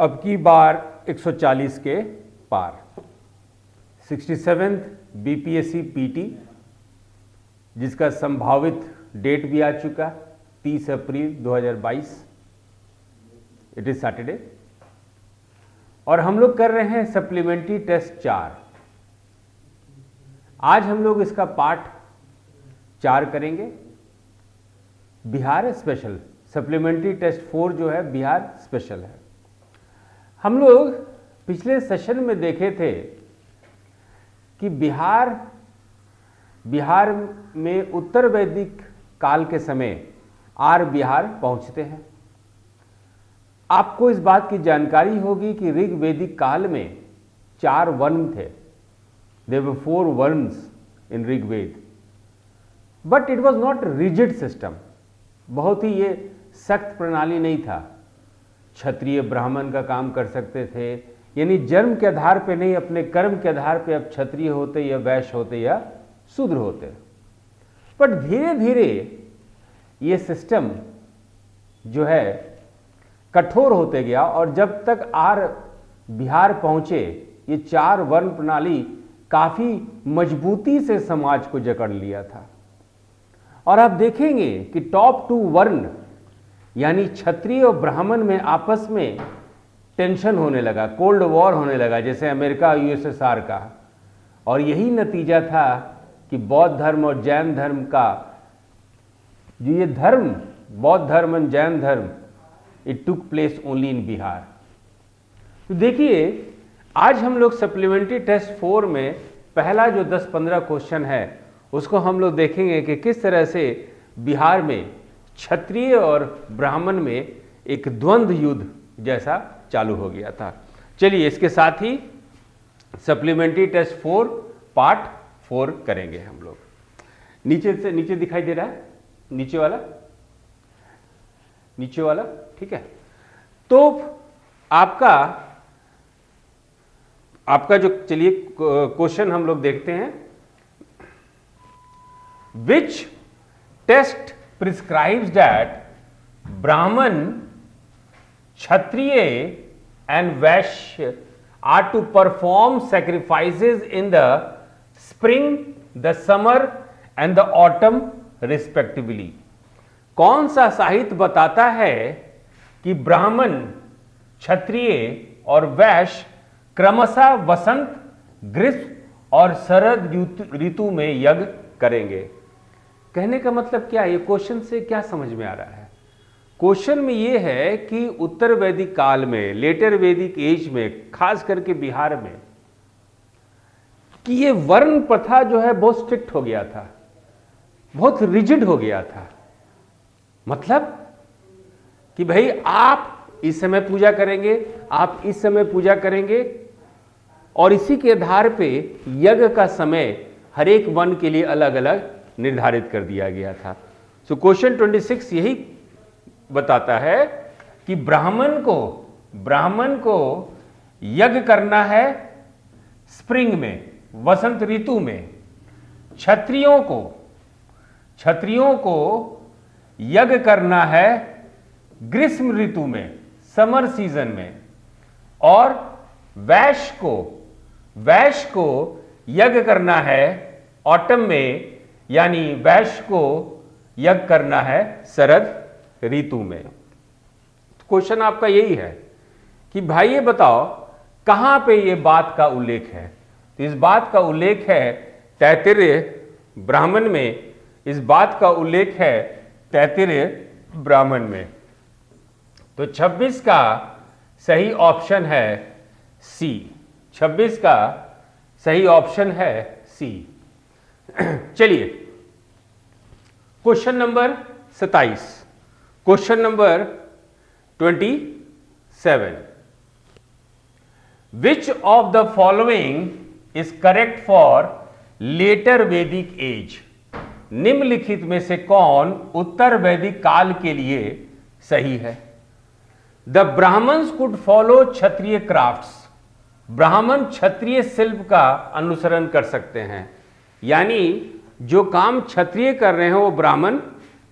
अब की बार 140 के पार 67th बीपीएससी पीटी, जिसका संभावित डेट भी आ चुका 30 अप्रैल 2022। इट इज सैटरडे और हम लोग कर रहे हैं सप्लीमेंट्री टेस्ट 4। आज हम लोग इसका पार्ट 4 करेंगे। बिहार स्पेशल सप्लीमेंट्री टेस्ट 4 जो है बिहार स्पेशल है। हम लोग पिछले सेशन में देखे थे कि बिहार में उत्तर वैदिक काल के समय आर्य बिहार पहुंचते हैं। आपको इस बात की जानकारी होगी कि ऋग वैदिक काल में 4 वर्ण थे। देयर वर 4 वर्न्स in Rigveda, but it was not rigid system. बहुत ही ये सख्त प्रणाली नहीं था। क्षत्रिय ब्राह्मण का काम कर सकते थे, यानी जन्म के आधार पे नहीं, अपने कर्म के आधार पे अब क्षत्रिय होते या वैश्य होते या शूद्र होते। पर धीरे धीरे ये सिस्टम जो है कठोर होते गया और जब तक आर्य बिहार पहुंचे ये 4 वर्ण प्रणाली काफी मजबूती से समाज को जकड़ लिया था। और आप देखेंगे कि टॉप 2 वर्ण यानी क्षत्रिय और ब्राह्मण में आपस में टेंशन होने लगा, कोल्ड वॉर होने लगा, जैसे अमेरिका यूएसएसआर का। और यही नतीजा था कि बौद्ध धर्म और जैन धर्म का जो ये धर्म, बौद्ध धर्म और जैन धर्म, it took place only in Bihar. तो देखिए आज हम लोग सप्लीमेंट्री टेस्ट 4 में पहला जो 10-15 क्वेश्चन है उसको हम लोग देखेंगे कि किस तरह से बिहार में क्षत्रिय और ब्राह्मण में एक द्वंद्व युद्ध जैसा चालू हो गया था। चलिए इसके साथ ही सप्लीमेंट्री टेस्ट 4 पार्ट 4 करेंगे हम लोग। नीचे से नीचे दिखाई दे रहा है, नीचे वाला ठीक है। तो आपका जो, चलिए क्वेश्चन हम लोग देखते हैं। Which test prescribes that Brahman, Kshatriya and Vaishya are to perform sacrifices in the spring, the summer and the autumn respectively। कौन सा साहित्य बताता है कि ब्राह्मण, क्षत्रिय और वैश्य क्रमशः वसंत, ग्रीष्म और शरद ऋतु में यज्ञ करेंगे? कहने का मतलब क्या है, ये क्वेश्चन से क्या समझ में आ रहा है? क्वेश्चन में ये है कि उत्तर वैदिक काल में, लेटर वैदिक एज में, खास करके बिहार में, कि ये वर्ण प्रथा जो है बहुत स्ट्रिक्ट हो गया था, बहुत रिजिड हो गया था। मतलब कि भाई आप इस समय पूजा करेंगे, आप इस समय पूजा करेंगे, और इसी के आधार पे यज्ञ का समय हर एक वर्ण के लिए अलग अलग निर्धारित कर दिया गया था। सो क्वेश्चन 26 यही बताता है कि ब्राह्मण को यज्ञ करना है स्प्रिंग में, वसंत ऋतु में। क्षत्रियों को यज्ञ करना है ग्रीष्म ऋतु में, समर सीजन में। और वैश्य को यज्ञ करना है ऑटम में, यानी वैश्य को यज्ञ करना है शरद ऋतु में। क्वेश्चन आपका यही है कि भाई ये बताओ कहां पे ये बात का उल्लेख है। तो इस बात का उल्लेख है तैत्तिरीय ब्राह्मण में, इस बात का उल्लेख है तैत्तिरीय ब्राह्मण में। तो 26 का सही ऑप्शन है सी। 26 का सही ऑप्शन है सी। चलिए question number 27, question number 27। Which of the following is correct for later वैदिक एज? निम्नलिखित में से कौन उत्तर वैदिक काल के लिए सही है? The Brahmans could follow Kshatriya crafts. Brahman Kshatriya शिल्प का अनुसरण कर सकते हैं, यानी जो काम क्षत्रिय कर रहे हैं वो ब्राह्मण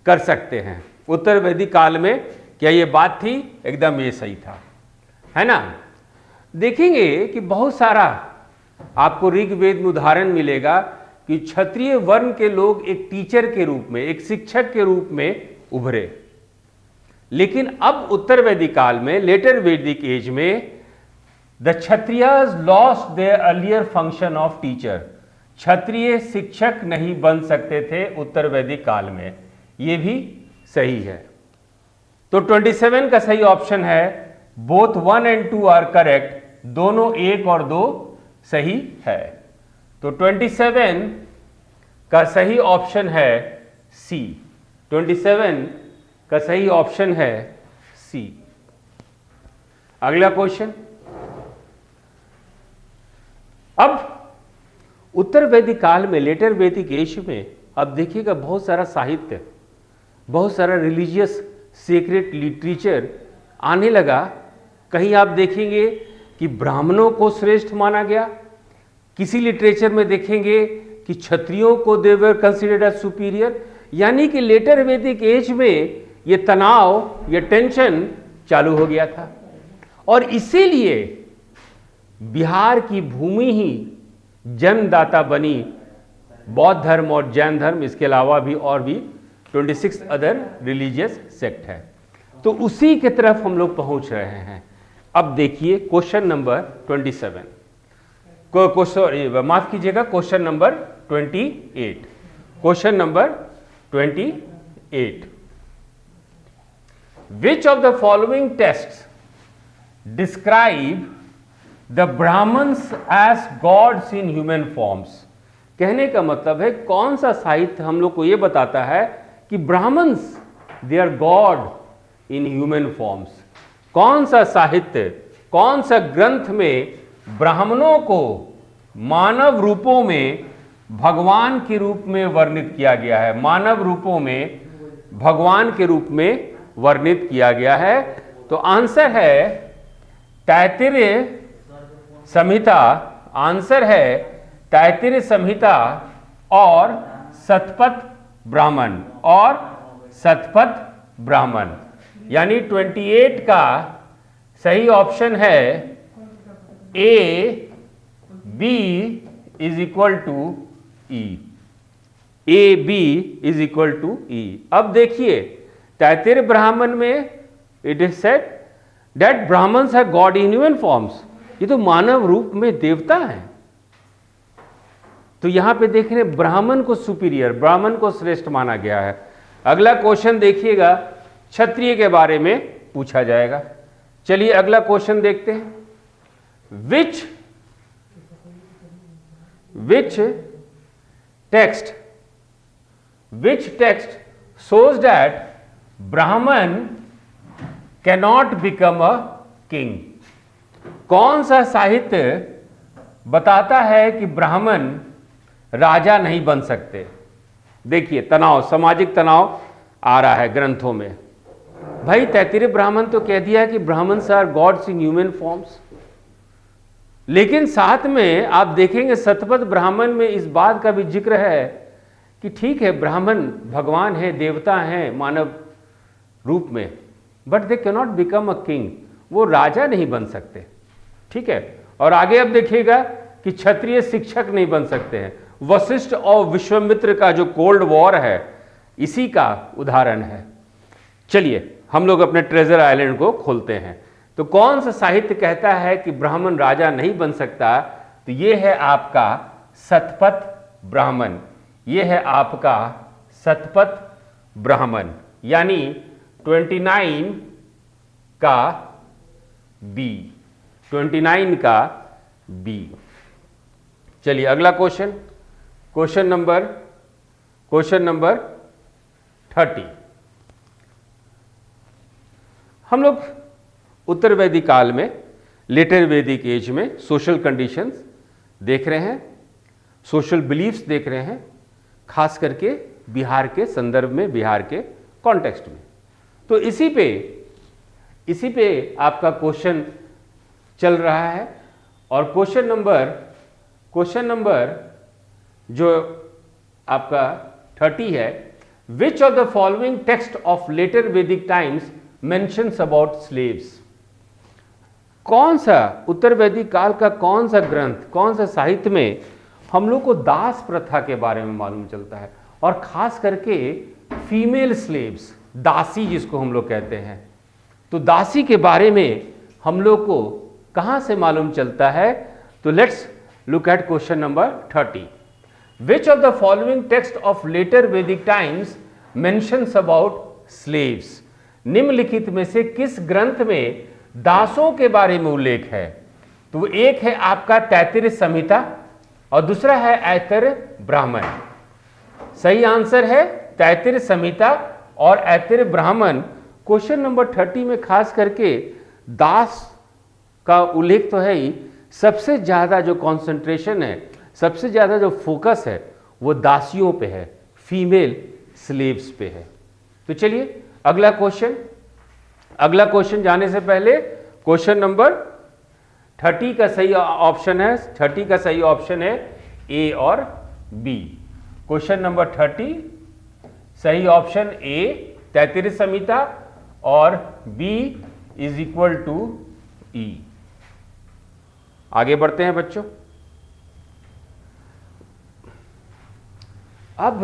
कर सकते हैं। उत्तर वैदिक काल में क्या ये बात थी? एकदम ये सही था। है ना। देखेंगे कि बहुत सारा आपको ऋग्वेद में उदाहरण मिलेगा कि क्षत्रिय वर्ण के लोग एक टीचर के रूप में, एक शिक्षक के रूप में उभरे। लेकिन अब उत्तर वैदिक काल में, लेटर वैदिक एज में, the Kshatriyas lost their earlier function of teacher. क्षत्रिय शिक्षक नहीं बन सकते थे उत्तर वैदिक काल में। यह भी सही है। तो 27 का सही ऑप्शन है। Both 1 and 2 are correct. दोनों 1 और 2 सही है। तो 27 का सही ऑप्शन है सी। 27 का सही ऑप्शन है सी। अगला क्वेश्चन। अब उत्तर वैदिक काल में, लेटर वैदिक एज में, अब देखिएगा बहुत सारा साहित्य, बहुत सारा रिलीजियस सीक्रेट लिटरेचर आने लगा। कहीं आप देखेंगे कि ब्राह्मणों को श्रेष्ठ माना गया, किसी लिटरेचर में देखेंगे कि क्षत्रियों को दे वर कंसिडर्ड एज सुपीरियर। यानी कि लेटर वैदिक एज में ये तनाव, ये टेंशन चालू हो गया था। और इसीलिए बिहार की भूमि ही जन्मदाता बनी बौद्ध धर्म और जैन धर्म, इसके अलावा भी और भी 26 अदर रिलीजियस सेक्ट है। तो उसी की तरफ हम लोग पहुंच रहे हैं। अब देखिए क्वेश्चन नंबर 27, माफ कीजिएगा, question number 28। Question number 28, which of the following texts describe the Brahmans as gods in human forms. कहने का मतलब है कौन सा साहित्य हम लोग को यह बताता है कि Brahmans they are god in human forms. कौन सा साहित्य, कौन सा ग्रंथ में ब्राह्मणों को मानव रूपों में भगवान के रूप में वर्णित किया गया है, मानव रूपों में भगवान के रूप में वर्णित किया गया है। तो आंसर है तैत्तिरीय संहिता। आंसर है तैत्तिरीय संहिता और शतपथ ब्राह्मण, और शतपथ ब्राह्मण। यानी 28 का सही ऑप्शन है A B is equal to E. A B is equal to E. अब देखिए तैत्तिरीय ब्राह्मण में it is said that Brahmans are god in human forms. ये तो मानव रूप में देवता है। तो यहां पे देख रहे हैं ब्राह्मण को सुपीरियर, ब्राह्मण को श्रेष्ठ माना गया है। अगला क्वेश्चन देखिएगा, क्षत्रिय के बारे में पूछा जाएगा। चलिए अगला क्वेश्चन देखते हैं। विच टेक्स्ट shows that ब्राह्मण कैनॉट बिकम अ किंग। कौन सा साहित्य बताता है कि ब्राह्मण राजा नहीं बन सकते। देखिए तनाव, सामाजिक तनाव आ रहा है ग्रंथों में। भाई तैत्तिरीय ब्राह्मण तो कह दिया है कि Brahmans are gods in human forms, लेकिन साथ में आप देखेंगे शतपथ ब्राह्मण में इस बात का भी जिक्र है कि ठीक है ब्राह्मण भगवान है, देवता हैं मानव रूप में, but they can not become a king. वो राजा नहीं बन सकते। ठीक है। और आगे अब देखिएगा कि क्षत्रिय शिक्षक नहीं बन सकते हैं। वशिष्ठ और विश्वामित्र का जो कोल्ड वॉर है इसी का उदाहरण है। चलिए हम लोग अपने ट्रेजर आइलैंड को खोलते हैं। तो कौन सा साहित्य कहता है कि ब्राह्मण राजा नहीं बन सकता? तो ये है आपका शतपथ ब्राह्मण। ये है आपका शतपथ ब्राह्मण, यानी 29 का बी, 29 का बी। चलिए अगला क्वेश्चन, क्वेश्चन नंबर 30। हम लोग उत्तर वैदिक काल में, लेटर वैदिक एज में सोशल कंडीशंस देख रहे हैं, सोशल बिलीफ्स देख रहे हैं, खास करके बिहार के संदर्भ में, बिहार के कॉन्टेक्स्ट में। तो इसी पे आपका क्वेश्चन चल रहा है। और क्वेश्चन नंबर जो आपका 30 है, which of the following text of later Vedic times mentions about slaves. कौन सा उत्तर वैदिक काल का कौन सा ग्रंथ, कौन सा साहित्य में हम लोग को दास प्रथा के बारे में मालूम चलता है, और खास करके फीमेल स्लेव्स, दासी जिसको हम लोग कहते हैं, तो दासी के बारे में हम लोग को कहाँ से मालूम चलता है? तो let's look at question number 30. Which of the following text of later Vedic times mentions about slaves? निम्नलिखित में से किस ग्रंथ में दासों के बारे में उल्लेख है? तो एक है आपका तैत्तिरीय संहिता और दूसरा है ऐतरेय ब्राह्मण. सही आंसर है तैत्तिरीय संहिता और ऐतरेय ब्राह्मण. क्वेश्चन नंबर 30 में खास करके दास का उल्लेख तो है ही, सबसे ज़्यादा जो कंसंट्रेशन है, सबसे ज़्यादा जो फोकस है वो दासियों पे है, फीमेल स्लेव्स पे है. तो चलिए अगला क्वेश्चन जाने से पहले क्वेश्चन नंबर 30 का सही ऑप्शन है, 30 का सही ऑप्शन है ए और बी. क्वेश्चन नंबर 30 सही ऑप्शन ए तैत्तिरीय संहिता और बी इज इक्वल टू ई. आगे बढ़ते हैं बच्चों. अब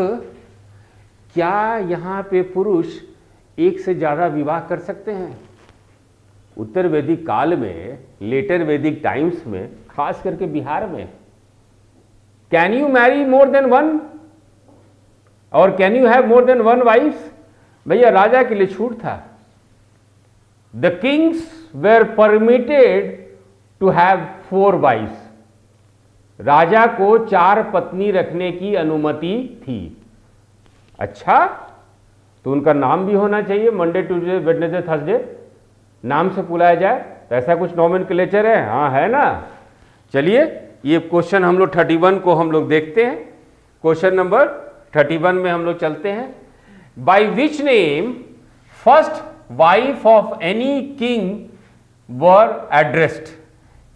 क्या यहां पे पुरुष एक से ज्यादा विवाह कर सकते हैं? उत्तर वैदिक काल में, लेटर वैदिक टाइम्स में, खास करके बिहार में, can you marry more than one और can you have more than one wife? भैया राजा के लिए छूट था. The kings were permitted to have 4 wives. राजा को 4 पत्नी रखने की अनुमति थी. अच्छा, तो उनका नाम भी होना चाहिए, मंडे ट्यूसडे वेडनेसडे थर्सडे नाम से बुलाया जाए, तो ऐसा कुछ नॉमेनक्लेचर है? हाँ है ना. चलिए ये क्वेश्चन हम लोग 31 को हम लोग देखते हैं. क्वेश्चन नंबर 31 में हम लोग चलते हैं. Bye which name first wife of any king were addressed?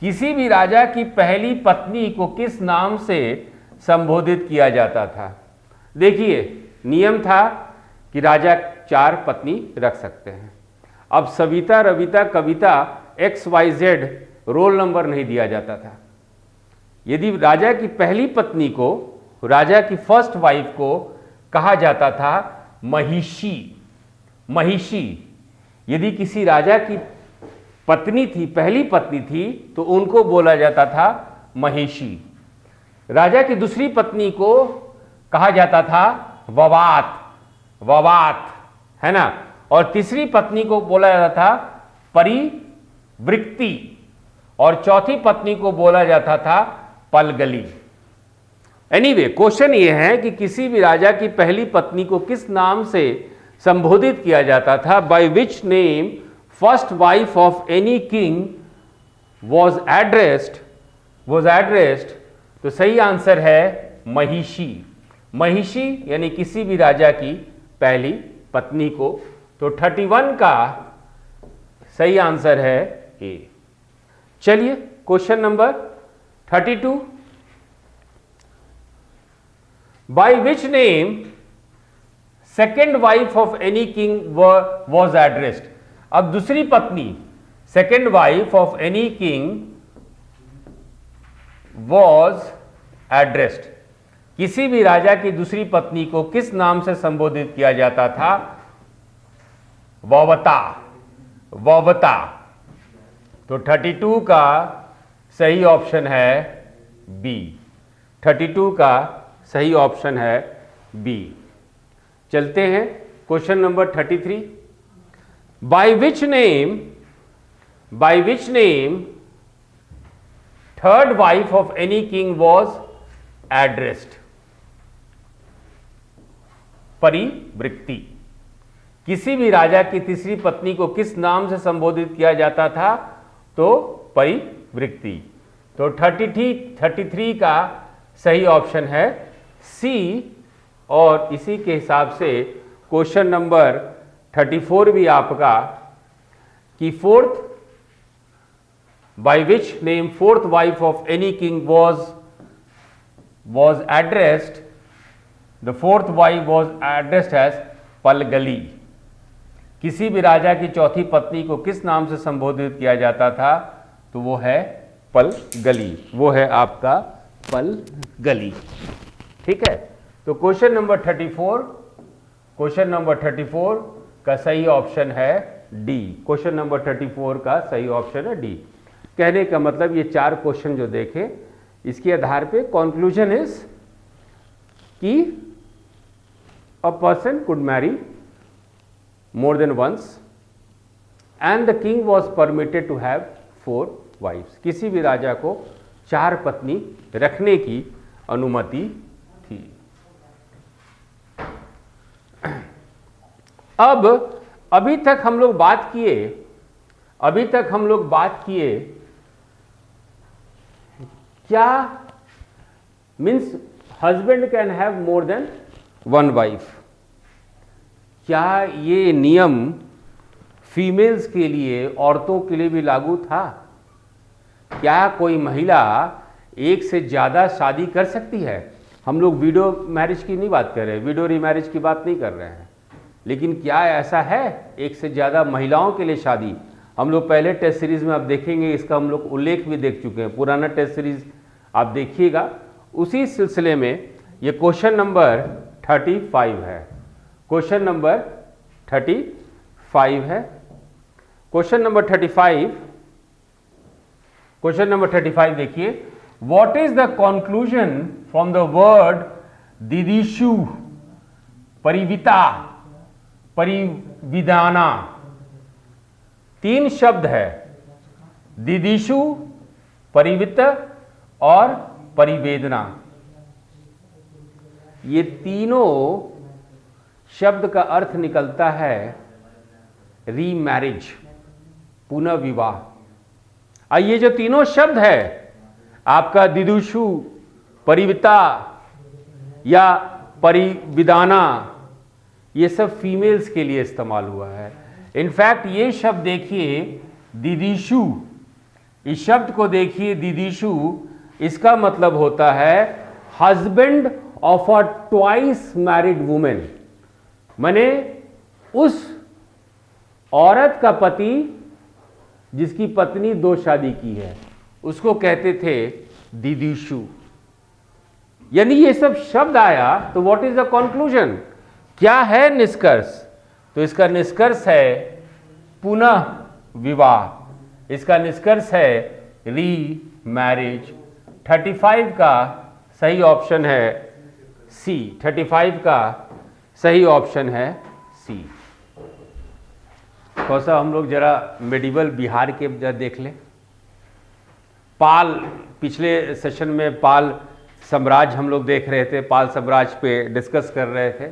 किसी भी राजा की पहली पत्नी को किस नाम से संबोधित किया जाता था? देखिए नियम था कि राजा 4 पत्नी रख सकते हैं. अब सविता, रविता, कविता, XYZ रोल नंबर नहीं दिया जाता था. यदि राजा की पहली पत्नी को, राजा की फर्स्ट वाइफ को कहा जाता था महिषी. महिषी. यदि किसी राजा की पत्नी थी, पहली पत्नी थी, तो उनको बोला जाता था महिषी. राजा की दूसरी पत्नी को कहा जाता था ववात. ववात है ना. और तीसरी पत्नी को बोला जाता था परिवृक्ति और चौथी पत्नी को बोला जाता था पलगली. एनीवे क्वेश्चन ये है कि किसी भी राजा की पहली पत्नी को किस नाम से संबोधित किया जाता था? Bye which name first wife of any king was addressed. तो सही आंसर है महिषी. महिषी यानी किसी भी राजा की पहली पत्नी को. तो 31 का सही आंसर है ए. चलिए question number 32. Bye which name second wife of any king was addressed? अब दूसरी पत्नी, second wife of any king was addressed. किसी भी राजा की दूसरी पत्नी को किस नाम से संबोधित किया जाता था? ववता. ववता. तो 32 का सही ऑप्शन है बी. 32 का सही ऑप्शन है बी. चलते हैं question number 33. By which name third wife of any king was addressed? Parivrikti. किसी भी राजा की तीसरी पत्नी को किस नाम से संबोधित किया जाता था? तो परिवृक्ति. तो 33 का सही ऑप्शन है सी. और इसी के हिसाब से क्वेश्चन नंबर 34 भी आपका कि fourth, bye which name fourth wife of any king was addressed, the fourth wife was addressed as पलगली. किसी भी राजा की चौथी पत्नी को किस नाम से संबोधित किया जाता था? तो वो है पलगली, वो है आपका पलगली। ठीक है, तो क्वेश्चन नंबर 34 का सही ऑप्शन है डी। क्वेश्चन नंबर 34 का सही ऑप्शन है डी। कहने का मतलब ये 4 क्वेश्चन जो देखे, इसके आधार पे conclusion is that a person could marry more than once and the king was permitted to have 4 wives. किसी भी राजा को 4 पत्नी रखने की अनुमति थी। अब अभी तक हम लोग बात किए क्या means husband can have more then 1 wife. क्या ये नियम फीमेल्स के लिए, औरतों के लिए भी लागू था? क्या कोई महिला एक से ज़्यादा शादी कर सकती है? हम लोग वीडियो मैरिज की नहीं बात कर रहे हैं, वीडियो रीमैरिज की बात नहीं कर रहे हैं, लेकिन क्या ऐसा है एक से ज़्यादा महिलाओं के लिए शादी? हम लोग पहले टेस्ट सीरीज़ में आप देखेंगे, इसका हम लोग उल्लेख भी देख चुके हैं, पुराना टेस्ट सीरीज़ आप देखिएगा। उसी सिलसिले में ये क्वेश्चन नंबर 35 है। क्वेश्चन नंबर 35 है। क्वेश्चन नंबर 35 देखिए, what is the conclusion from the word Didishu, Parivitta, Parividana? 3 शब्द है, दिदिशु, परिवित और परिवेदना। ये तीनों शब्द का अर्थ निकलता है रीमैरिज, पुनः विवाह। और ये जो तीनों शब्द है आपका दिदुषु, परिविता या परिविदाना, ये सब फीमेल्स के लिए इस्तेमाल हुआ है। इनफैक्ट ये शब्द देखिए दिदिशु, इस शब्द को देखिए दिदिशु, इसका मतलब होता है husband of a twice married women. माने उस औरत का पति जिसकी पत्नी 2 शादी की है, उसको कहते थे दिदिशु। यानी ये सब शब्द आया तो व्हाट इज द कंक्लूजन? क्या है निष्कर्ष? तो इसका निष्कर्ष है पुनः विवाह, इसका निष्कर्ष है री मैरिज। 35 का सही ऑप्शन है सी। 35 का सही ऑप्शन है सी। थोड़ा सा हम लोग जरा मेडिवल बिहार के जरा देख लें। पाल, पिछले सेशन में पाल साम्राज्य हम लोग देख रहे थे, पाल साम्राज्य पे डिस्कस कर रहे थे,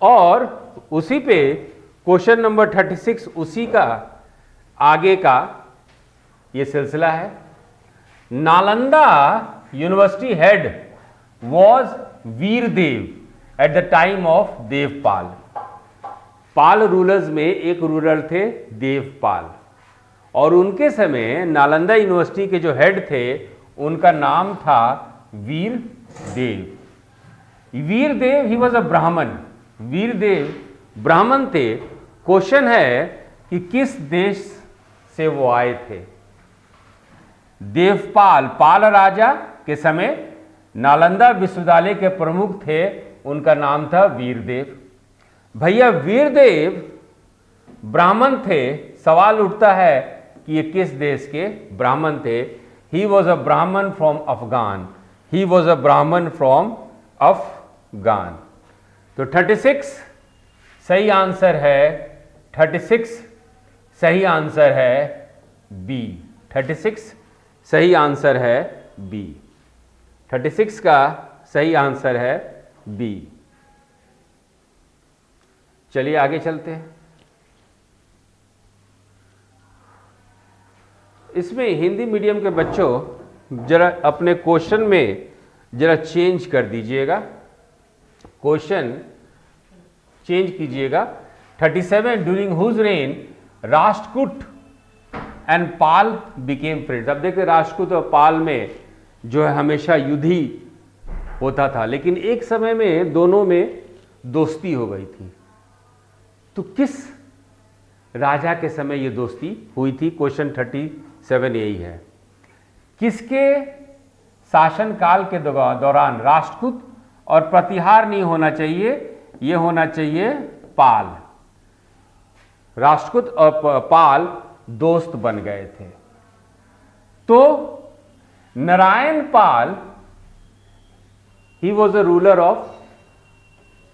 और उसी पे क्वेश्चन नंबर 36 उसी का आगे का ये सिलसिला है। Nalanda university head was Veerdev at the time of Devpal. Pal rulers में एक रूलर थे देवपाल, और उनके समय नालंदा यूनिवर्सिटी के जो हेड थे उनका नाम था वीरदेव। वीरदेव ही वॉज अ ब्राह्मण। वीरदेव ब्राह्मण थे। क्वेश्चन है कि किस देश से वो आए थे? देवपाल, पाल राजा के समय नालंदा विश्वविद्यालय के प्रमुख थे, उनका नाम था वीरदेव। भैया वीरदेव ब्राह्मण थे, सवाल उठता है कि ये किस देश के ब्राह्मण थे? ही वॉज अ ब्राह्मण फ्रॉम अफगान। ही वॉज अ ब्राह्मण फ्रॉम अफगान। तो 36 सही आंसर है, 36 सही आंसर है बी। 36 सही आंसर है बी। 36 का सही आंसर है बी। चलिए आगे चलते हैं। इसमें हिंदी मीडियम के बच्चों जरा अपने क्वेश्चन में जरा चेंज कर दीजिएगा, क्वेश्चन चेंज कीजिएगा। 37 during whose reign Rashtrakuta and Pala became friends. अब देखते राष्ट्रकूट और पाल में जो है हमेशा युद्ध ही होता था, लेकिन एक समय में दोनों में दोस्ती हो गई थी। तो किस राजा के समय ये दोस्ती हुई थी? क्वेश्चन 7 यही है। किसके शासनकाल के दौरान राष्ट्रकूट और प्रतिहार नहीं होना चाहिए, ये होना चाहिए पाल। राष्ट्रकूट और पाल दोस्त बन गए थे। तो Narayan Pal, he was a ruler of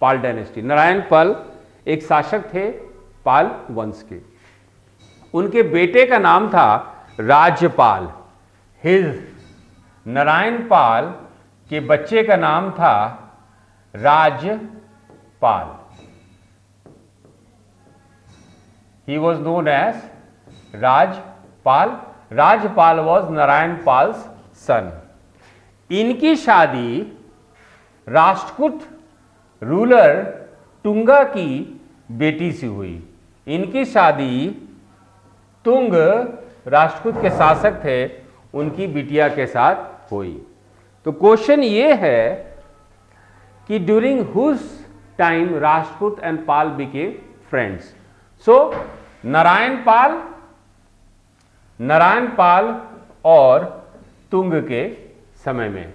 Pala dynasty. Narayan Pal एक शासक थे पाल वंश के। उनके बेटे का नाम था राज्यपाल। हिज, नारायण पाल के बच्चे का नाम था Rajpal. He was known as Rajpal. Rajpal was Narayan Pal's son. इनकी शादी राष्ट्रकूट रूलर तुंगा की बेटी से हुई। इनकी शादी तुंग, राष्ट्रकूट के शासक थे, उनकी बिटिया के साथ हुई। तो क्वेश्चन ये है कि during whose time Rashtrakuta and Pala became friends. So Narayan Pal और तुंग के समय में।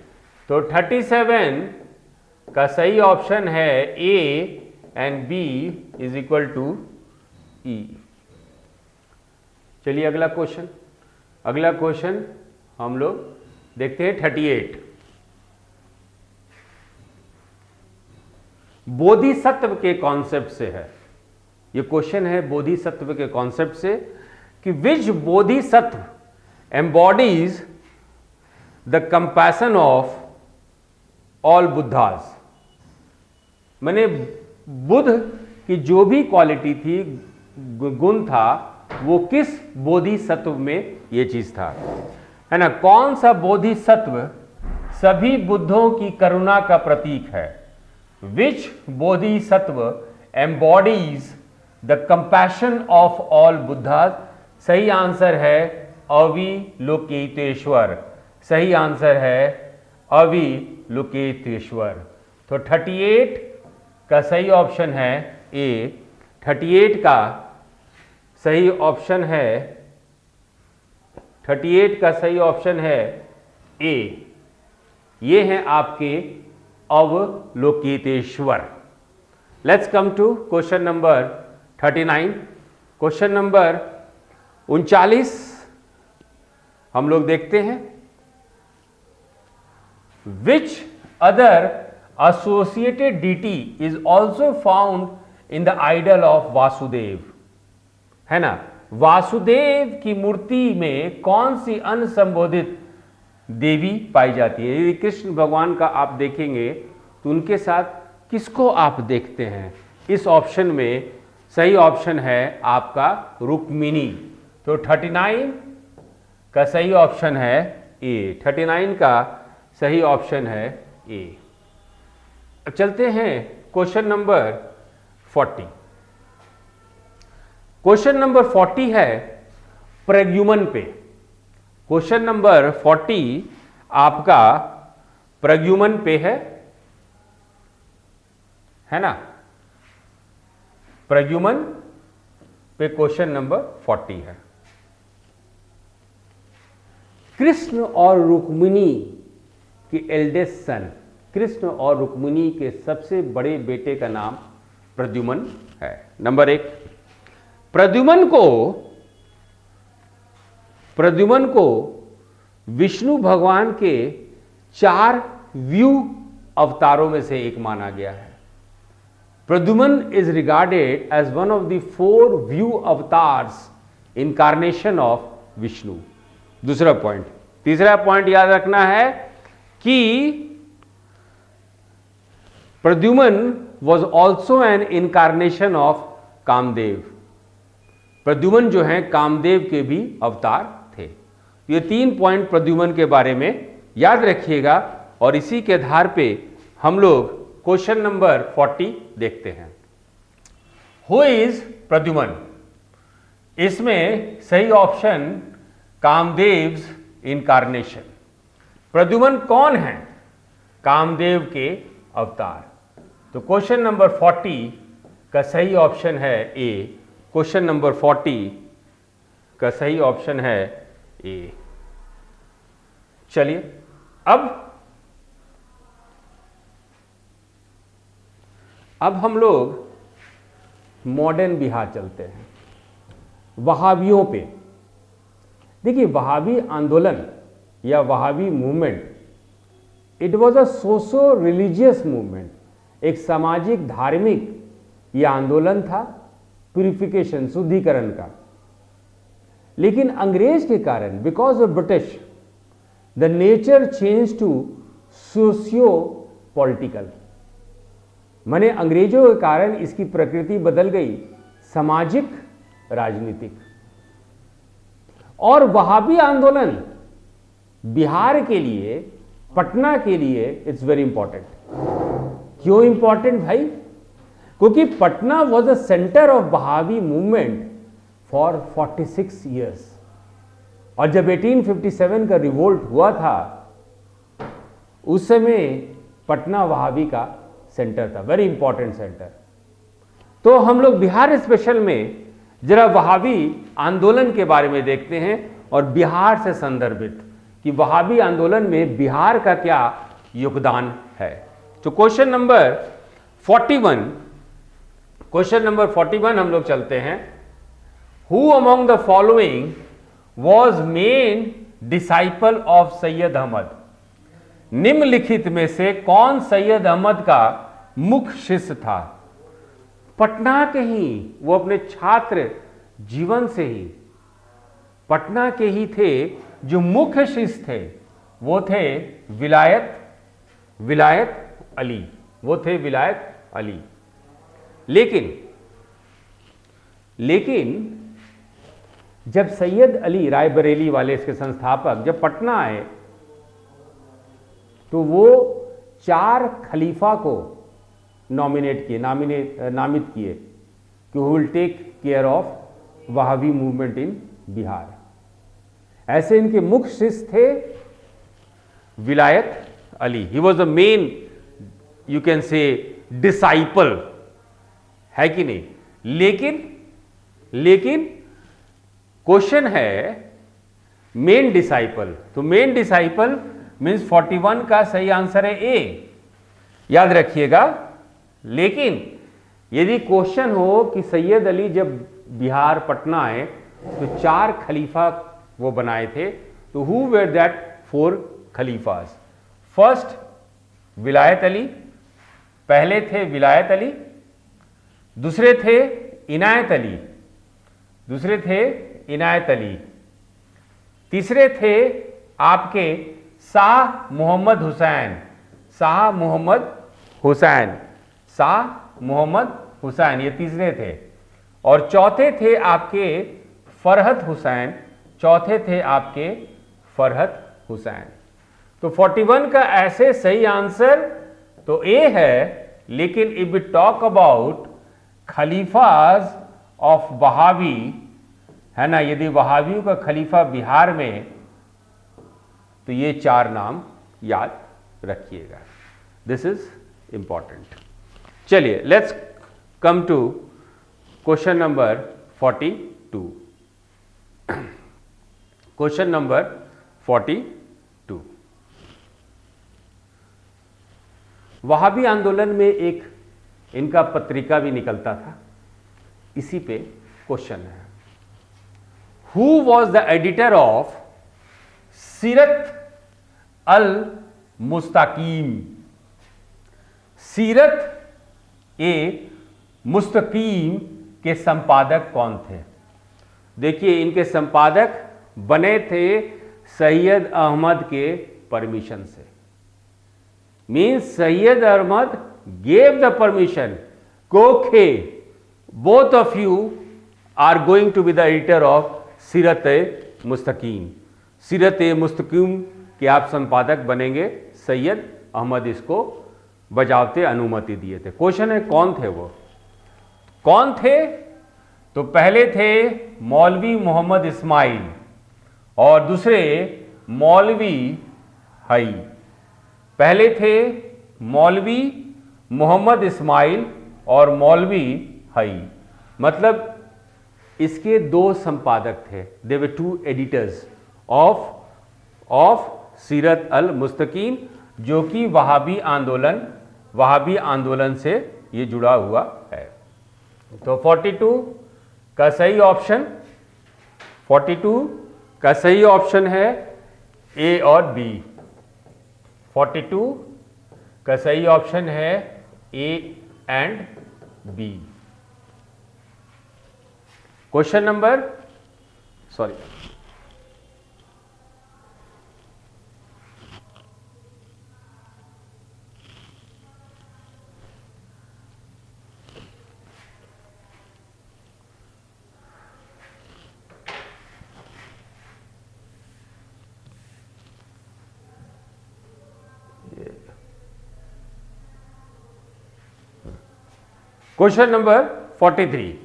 तो 37 का सही ऑप्शन है A and B is equal to E. चलिए अगला क्वेश्चन हम लोग देखते हैं 38। बोधिसत्व के कॉन्सेप्ट से है ये क्वेश्चन, है बोधिसत्व के कॉन्सेप्ट से कि which bodhisattva embodies the compassion of all Buddhas. मैंने बुद्ध की जो भी क्वालिटी थी, गुण था, वो किस बोधिसत्व में ये चीज था, है ना। कौन सा बोधिसत्व सभी बुद्धों की करुणा का प्रतीक है। Which bodhisattva embodies the compassion of all Buddhas. सही आंसर है अविलोकितेश्वर। सही आंसर है अविलोकितेश्वर। तो 38 का सही ऑप्शन है ए। 38 का सही ऑप्शन है 38 का सही ऑप्शन है ए। ये हैं आपके Avalokiteshvara. Let's come to question number 39। Question number 39 हम लोग देखते हैं। Which other associated deity is also found in the idol of Vasudev? है ना। वासुदेव की मूर्ति में कौन सी अन्य संबोधित देवी पाई जाती है। यदि कृष्ण भगवान का आप देखेंगे तो उनके साथ किसको आप देखते हैं। इस ऑप्शन में सही ऑप्शन है आपका रुक्मिणी। तो 39 का सही ऑप्शन है ए। 39 का सही ऑप्शन है ए। अब चलते हैं क्वेश्चन नंबर 40। क्वेश्चन नंबर 40 है प्रद्युमन पे। क्वेश्चन नंबर 40 आपका प्रद्युमन पे है ना। प्रद्युमन पे क्वेश्चन नंबर 40 है। कृष्ण और रुक्मिणी की एल्डेस्ट सन, कृष्ण और रुक्मिणी के सबसे बड़े बेटे का नाम प्रद्युमन है। नंबर 1, प्रद्युमन को विष्णु भगवान के 4 व्यू अवतारों में से एक माना गया है। Pradyumna is regarded as one of the 4 vyuha avatars incarnation of Vishnu. दूसरा पॉइंट। तीसरा पॉइंट याद रखना है कि Pradyumna was also an incarnation of Kamadeva. Pradyumna जो है कामदेव के भी अवतार थे। ये 3 पॉइंट प्रद्युमन के बारे में याद रखिएगा और इसी के आधार पे हम लोग क्वेश्चन नंबर 40 देखते हैं। Who is Pradyuman. इसमें सही ऑप्शन कामदेव्स इनकारनेशन। प्रद्युमन कौन है। कामदेव के अवतार। तो क्वेश्चन नंबर 40 का सही ऑप्शन है ए। क्वेश्चन नंबर 40 का सही ऑप्शन है ए। चलिए अब हम लोग मॉडर्न बिहार चलते हैं, वहाबियों पे। देखिए, वहाबी आंदोलन या Wahhabi movement, it was a socio religious movement, एक सामाजिक धार्मिक यह आंदोलन था प्यूरिफिकेशन, शुद्धिकरण का। लेकिन अंग्रेज के कारण, because of British, the nature change to socio political, माने अंग्रेजों के कारण इसकी प्रकृति बदल गई सामाजिक राजनीतिक। और वहाबी आंदोलन बिहार के लिए, पटना के लिए इट्स वेरी इंपॉर्टेंट। क्यों इंपॉर्टेंट भाई? क्योंकि Patna was the centre of Wahhabi movement for 46 years. और जब 1857 का रिवोल्ट हुआ था, उस समय पटना वहाबी का सेंटर था, वेरी इंपॉर्टेंट सेंटर। तो हम लोग बिहार स्पेशल में जरा वहाबी आंदोलन के बारे में देखते हैं और बिहार से संदर्भित कि वहाबी आंदोलन में बिहार का क्या योगदान है। तो क्वेश्चन नंबर 41 हम लोग चलते हैं। Who among the following was main disciple of Syed Ahmad? निम्नलिखित में से कौन सैयद अहमद का मुख्य शिष्य था? पटना के ही, वो अपने छात्र जीवन से ही पटना के ही थे। जो मुख्य शिष्य थे वो थे विलायत अली, वो थे विलायत अली। लेकिन जब सैयद अली रायबरेली वाले, इसके संस्थापक, जब पटना आए तो वो 4 खलीफा को नामित किए कि who will take care of Wahhabi movement in Bihar. ऐसे इनके मुख्य शिष्य थे Vilayat Ali. He was the main, you can say, disciple, है कि नहीं? लेकिन क्वेश्चन है मेन डिसाइपल। तो मेन डिसाइपल मीन्स 41 का सही आंसर है ए, याद रखिएगा। लेकिन यदि क्वेश्चन हो कि सैयद अली जब बिहार पटना आए तो 4 खलीफा वो बनाए थे, तो हु वेर दैट 4 खलीफाज? फर्स्ट विलायत अली, पहले थे विलायत अली, दूसरे थे इनायत अली, तीसरे थे आपके शाह मोहम्मद हुसैन, ये तीसरे थे। और चौथे थे आपके फरहत हुसैन। तो 41 का ऐसे सही आंसर तो ए है। लेकिन if we talk about khalifas of Wahabi, है ना, यदि वहाबियों का खलीफा बिहार में, तो ये 4 नाम याद रखिएगा। This is important. चलिए, let's come to question number 42। Question number 42, Wahabi आंदोलन में एक इनका पत्रिका भी निकलता था, इसी पे क्वेश्चन है। Who was the editor of सीरत अल मुस्तकीम? सीरत ए मुस्तकीम के संपादक कौन थे? देखिए, इनके संपादक बने थे सैयद अहमद के परमिशन से। Means Syed Ahmad gave the permission, कोखे both of you are going to be the editor of Sirat e मुस्तकीम। सीरत ए मुस्तकीम के आप संपादक बनेंगे। सैयद अहमद इसको बजावते अनुमति दिए थे। क्वेश्चन है कौन थे वो? कौन थे? तो पहले थे मौलवी मोहम्मद इस्माइल और दूसरे मौलवी हई। पहले थे मौलवी मोहम्मद इस्माइल और मौलवी हई, मतलब इसके 2 संपादक थे। दे वर 2 एडिटर्स ऑफ सीरत अल मुस्तकीम, जो कि वहाबी आंदोलन से ये जुड़ा हुआ है। तो 42 का सही ऑप्शन है ए और बी। 42 का सही ऑप्शन है A and B. Question number Question number 43.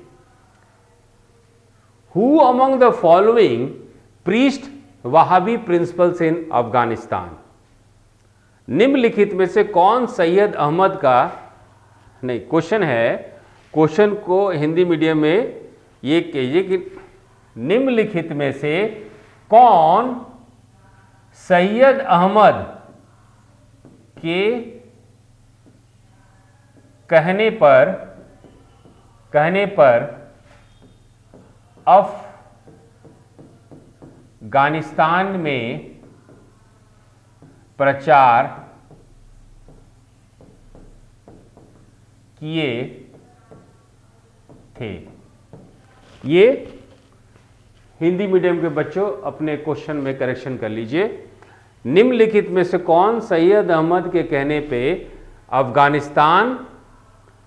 Who among the following preached Wahhabi principles in Afghanistan? निम्नलिखित में से कौन सैयद अहमद का, नहीं क्वेश्चन है, क्वेश्चन को हिंदी मीडियम में ये कहिए कि निम्नलिखित में से कौन सैयद अहमद के कहने पर अफगानिस्तान में प्रचार किए थे। ये हिंदी मीडियम के बच्चों अपने क्वेश्चन में करेक्शन कर लीजिए। निम्नलिखित में से कौन सैयद अहमद के कहने पे अफगानिस्तान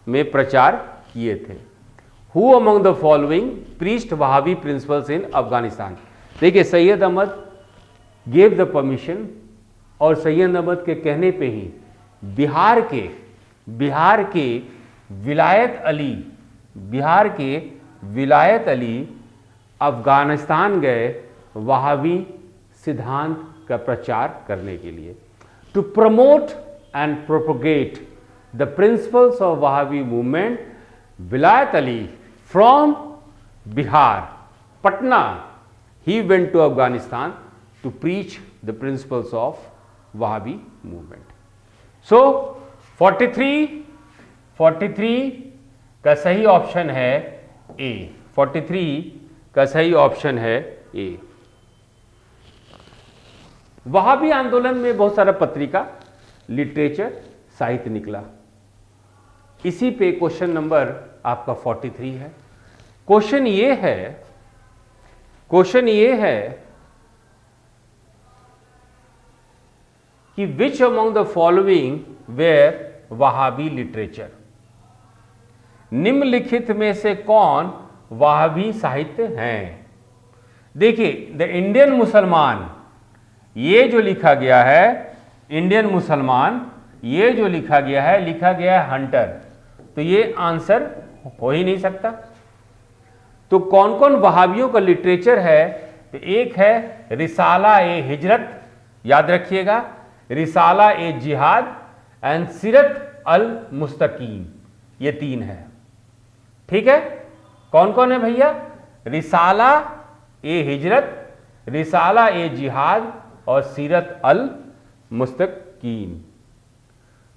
में प्रचार किए थे? Who among the following preached Wahhabi principles in Afghanistan? देखिए Syed Ahmad gave the permission और सैयद अहमद के कहने पे ही बिहार के विलायत अली अफगानिस्तान गए वहाबी सिद्धांत का प्रचार करने के लिए। To promote and propagate the principles of Wahhabi movement, Vilayat Ali from Bihar, Patna, he went to Afghanistan to preach the principles of Wahhabi movement. So 43 का सही ऑप्शन है ए। 43 का सही ऑप्शन है ए। वहाबी आंदोलन में बहुत सारा पत्रिका, लिटरेचर, साहित्य निकला। इसी पे क्वेश्चन नंबर आपका 43 है। क्वेश्चन ये है कि which among the following were Wahhabi literature? निम्नलिखित में से कौन वहाबी साहित्य हैं? देखिए द इंडियन मुसलमान, ये जो लिखा गया है इंडियन मुसलमान, ये जो लिखा गया है हंटर, तो ये आंसर हो ही नहीं सकता। तो कौन कौन वहाबियों का लिटरेचर है? तो एक है रिसाला ए हिजरत, याद रखिएगा, रिसाला ए जिहाद एंड सीरत अल मुस्तकीम, ये 3 है। ठीक है, कौन कौन है भैया? रिसाला ए हिजरत, रिसाला ए जिहाद और सीरत अल मुस्तकीम।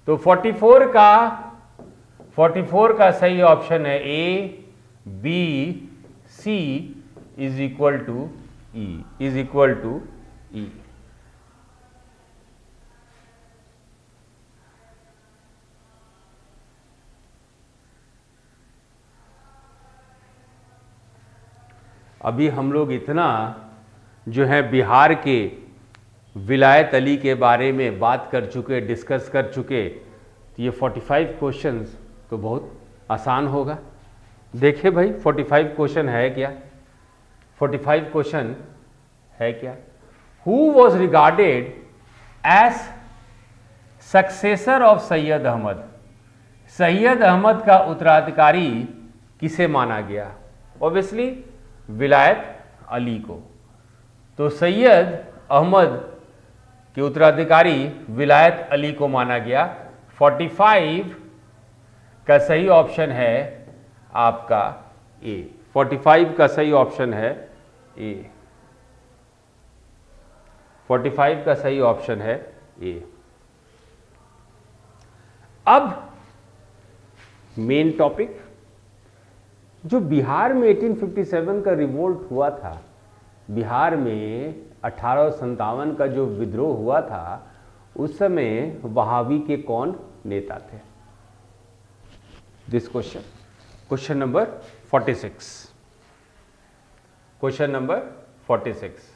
तो 44 का सही ऑप्शन है A, B, C is equal to E. अभी हम लोग इतना जो है बिहार के विलायत अली के बारे में बात कर चुके, डिस्कस कर चुके, तो ये 45 क्वेश्चंस तो बहुत आसान होगा। देखिए भाई 45 क्वेश्चन है क्या? 45 क्वेश्चन है क्या? Who was regarded as successor of Syed Ahmad? Syed Ahmad का उत्तराधिकारी किसे माना गया? ऑब्वियसली विलायत अली को। तो सैयद अहमद के उत्तराधिकारी विलायत अली को माना गया। 45 का सही ऑप्शन है आपका ए। 45 का सही ऑप्शन है ए। 45 का सही ऑप्शन है ए। अब मेन टॉपिक, जो बिहार में 1857 का रिवोल्ट हुआ था, बिहार में 1857 का जो विद्रोह हुआ था, उस समय वहाबी के कौन नेता थे? This question number 46। Question number 46,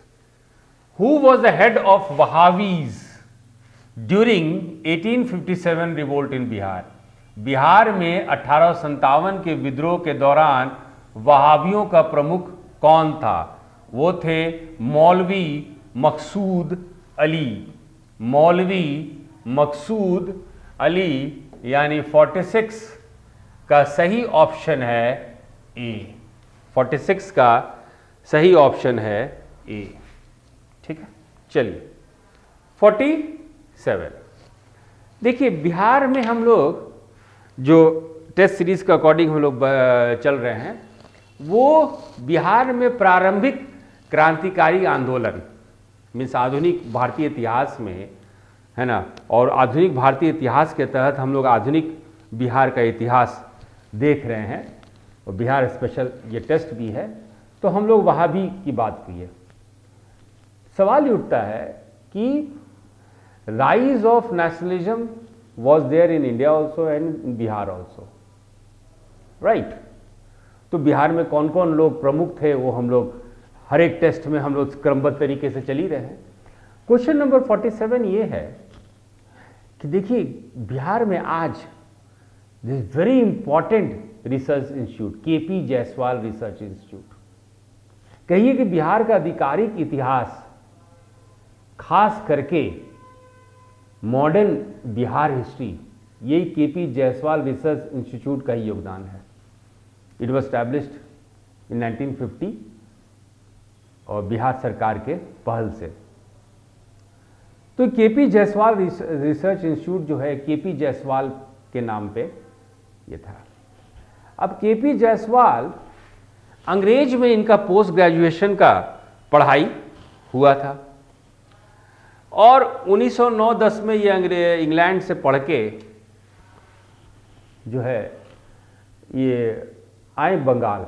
who was the head of Wahabis during 1857 revolt in Bihar? Bihar में 1857 के विद्रोह के दौरान वहाबियों का प्रमुख कौन था? वो थे मौलवी मकसूद अली। मौलवी मकसूद अली, यानी 46 का सही ऑप्शन है ए। 46 का सही ऑप्शन है ए। ठीक है, चलिए 47। देखिए, बिहार में हम लोग जो टेस्ट सीरीज के अकॉर्डिंग हम लोग चल रहे हैं, वो बिहार में प्रारंभिक क्रांतिकारी आंदोलन, मीन्स आधुनिक भारतीय इतिहास में, है ना, और आधुनिक भारतीय इतिहास के तहत हम लोग आधुनिक बिहार का इतिहास देख रहे हैं, और बिहार स्पेशल ये टेस्ट भी है, तो हम लोग वहाबी की बात की है। सवाल ये उठता है कि rise of nationalism was there in India also and in Bihar also, right? तो बिहार में कौन कौन लोग प्रमुख थे, वो हम लोग हर एक टेस्ट में हम लोग क्रमबद्ध तरीके से चल ही रहे हैं। क्वेश्चन नंबर 47 ये है कि देखिए, बिहार में आज this very important research institute, KP Jaiswal research institute, कहिए कि बिहार का आधिकारिक इतिहास, खास करके मॉडर्न बिहार हिस्ट्री, यही केपी जायसवाल रिसर्च इंस्टीट्यूट का ही योगदान है। इट वॉज एस्टैब्लिश्ड इन 1950 और बिहार सरकार के पहल से। तो केपी जायसवाल रिसर्च इंस्टीट्यूट जो है, केपी जायसवाल के नाम पे ये था। अब केपी जायसवाल, अंग्रेज में इनका पोस्ट ग्रेजुएशन का पढ़ाई हुआ था, और 1909-10 में ये इंग्लैंड से पढ़ के जो है ये आए बंगाल।